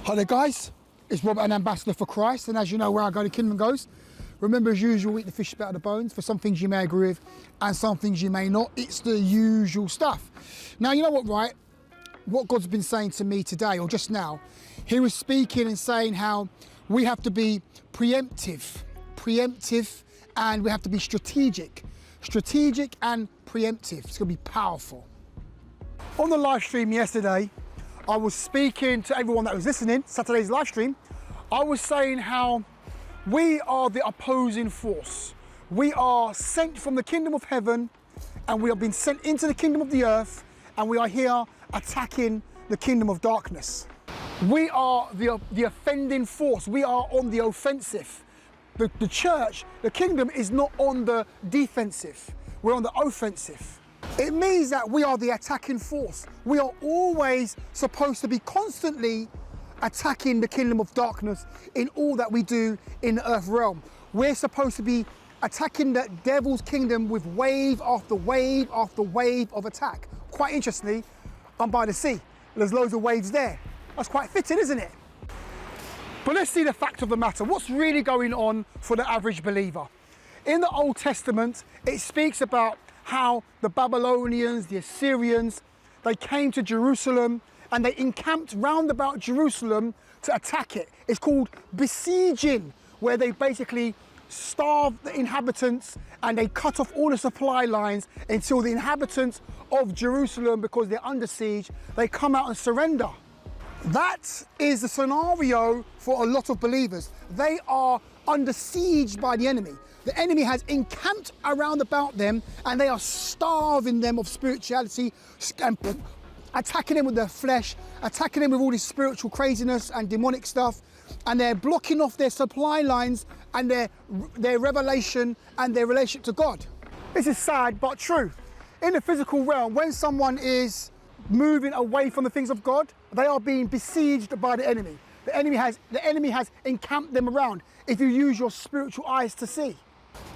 Hi there guys, it's Robert, an ambassador for Christ, and as you know, where I go, the kingdom goes. Remember, as usual, eat the fish spit out of the bones. For some things you may agree with and some things you may not. It's the usual stuff. Now, you know what, right? What God's been saying to me today, or just now, he was speaking and saying how we have to be preemptive, and we have to be strategic and preemptive. It's gonna be powerful. On the live stream yesterday, I was speaking to everyone that was listening, Saturday's live stream. I was saying how we are the opposing force. We are sent from the kingdom of heaven and we have been sent into the kingdom of the earth, and we are here attacking the kingdom of darkness. We are the offending force. We are on the offensive. The church, the kingdom is not on the defensive. We're on the offensive. It means that we are the attacking force. We are always supposed to be constantly attacking the kingdom of darkness in all that we do in the earth realm. We're supposed to be attacking the devil's kingdom with wave after wave after wave of attack. Quite interestingly, I'm by the sea. There's loads of waves there. That's quite fitting, isn't it? But let's see the fact of the matter. What's really going on for the average believer? In the Old Testament, it speaks about how the Babylonians, the Assyrians, they came to Jerusalem and they encamped round about Jerusalem to attack it. It's called besieging, where they basically starved the inhabitants and they cut off all the supply lines until the inhabitants of Jerusalem, because they're under siege, they come out and surrender. That is the scenario for a lot of believers. They are under siege by the enemy. The enemy has encamped around about them and they are starving them of spirituality and attacking them with their flesh, attacking them with all this spiritual craziness and demonic stuff, and they're blocking off their supply lines and their revelation and their relationship to God. This is sad but true. In the physical realm, when someone is moving away from the things of God, they are being besieged by the enemy. The enemy has encamped them around, if you use your spiritual eyes to see.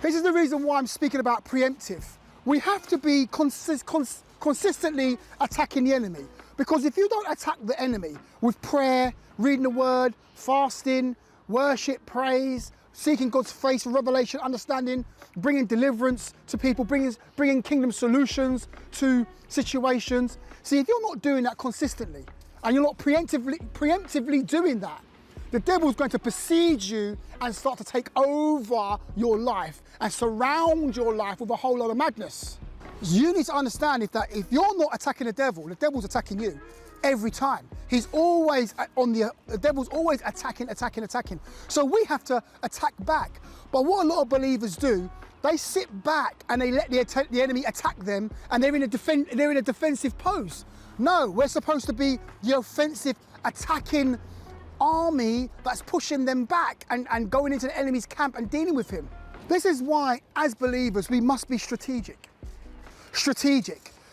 This is the reason why I'm speaking about preemptive. We have to be consistently attacking the enemy, because if you don't attack the enemy with prayer, reading the word, fasting, worship, praise, seeking God's face for revelation, understanding, bringing deliverance to people, bringing kingdom solutions to situations. See, if you're not doing that consistently and you're not preemptively doing that, the devil's going to besiege you and start to take over your life and surround your life with a whole lot of madness. So you need to understand if you're not attacking the devil's attacking you every time. He's always the devil's always attacking. So we have to attack back. But what a lot of believers do, they sit back and they let the enemy attack them, and they're in a defensive pose. No, we're supposed to be the offensive, attacking army that's pushing them back and going into the enemy's camp and dealing with him. This is why, as believers, we must be strategic.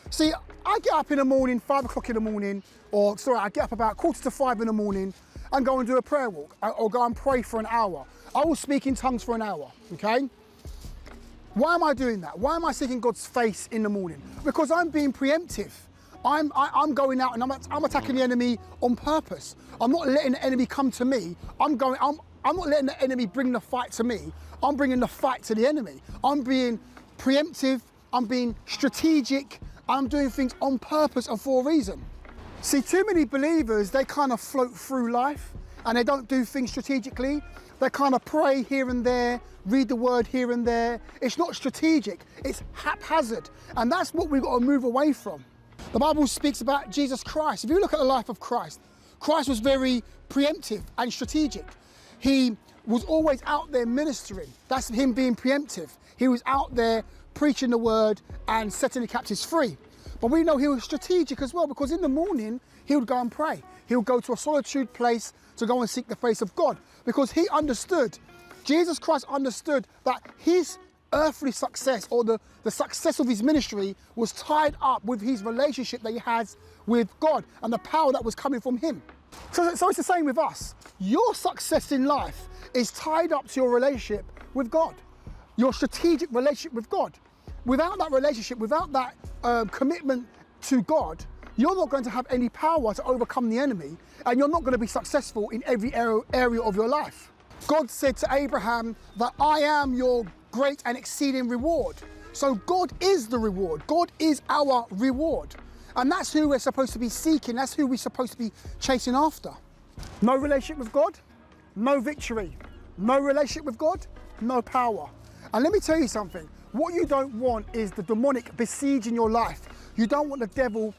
See, I get up in the morning, 5 o'clock in the morning, I get up about 4:45 in the morning and go and do a prayer walk, or go and pray for an hour. I will speak in tongues for an hour, okay? Why am I doing that? Why am I seeking God's face in the morning? Because I'm being preemptive. I'm going out and I'm attacking the enemy on purpose. I'm not letting the enemy come to me. I'm not letting the enemy bring the fight to me. I'm bringing the fight to the enemy. I'm being preemptive. I'm being strategic. I'm doing things on purpose and for a reason. See, too many believers, they kind of float through life and they don't do things strategically. They kind of pray here and there, read the word here and there. It's not strategic, it's haphazard. And that's what we've got to move away from. The Bible speaks about Jesus Christ. If you look at the life of Christ, Christ was very preemptive and strategic. He was always out there ministering. That's him being preemptive. He was out there preaching the word and setting the captives free. But we know he was strategic as well, because in the morning, he would go and pray. He would go to a solitude place to go and seek the face of God, because he understood, Jesus Christ understood that his earthly success, or the success of his ministry, was tied up with his relationship that he has with God and the power that was coming from him. So it's the same with us. Your success in life is tied up to your relationship with God, your strategic relationship with God. Without that relationship, without that commitment to God, you're not going to have any power to overcome the enemy, and you're not going to be successful in every area of your life. God said to Abraham that I am your great and exceeding reward. So God is the reward. God is our reward. And that's who we're supposed to be seeking. That's who we're supposed to be chasing after. No relationship with God, no victory. No relationship with God, no power. And let me tell you something. What you don't want is the demonic besieging your life. You don't want the devil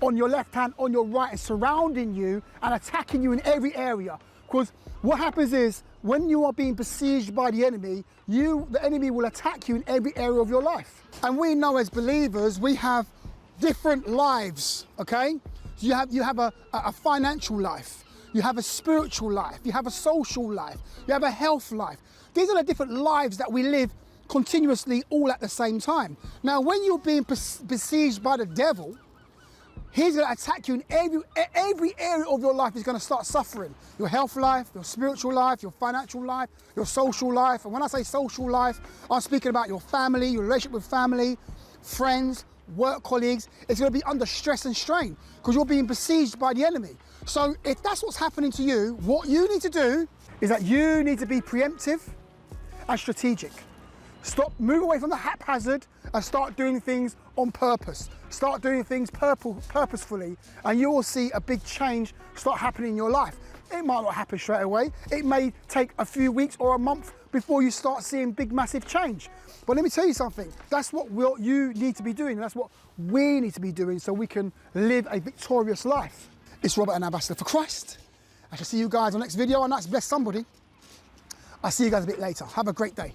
on your left hand, on your right, and surrounding you and attacking you in every area. Because what happens is, when you are being besieged by the enemy, the enemy will attack you in every area of your life. And we know as believers, we have different lives, okay? You have a financial life, you have a spiritual life, you have a social life, you have a health life. These are the different lives that we live continuously all at the same time. Now, when you're being besieged by the devil, he's going to attack you in every area of your life is going to start suffering. Your health life, your spiritual life, your financial life, your social life. And when I say social life, I'm speaking about your family, your relationship with family, friends, work colleagues. It's going to be under stress and strain because you're being besieged by the enemy. So if that's what's happening to you, what you need to do is that you need to be preemptive and strategic. Move away from the haphazard and start doing things on purpose. Start doing things purposefully, and you will see a big change start happening in your life. It might not happen straight away. It may take a few weeks or a month before you start seeing big, massive change. But let me tell you something. That's what you need to be doing. That's what we need to be doing so we can live a victorious life. It's Robert, an ambassador for Christ. I shall see you guys on the next video, and that's bless somebody. I'll see you guys a bit later. Have a great day.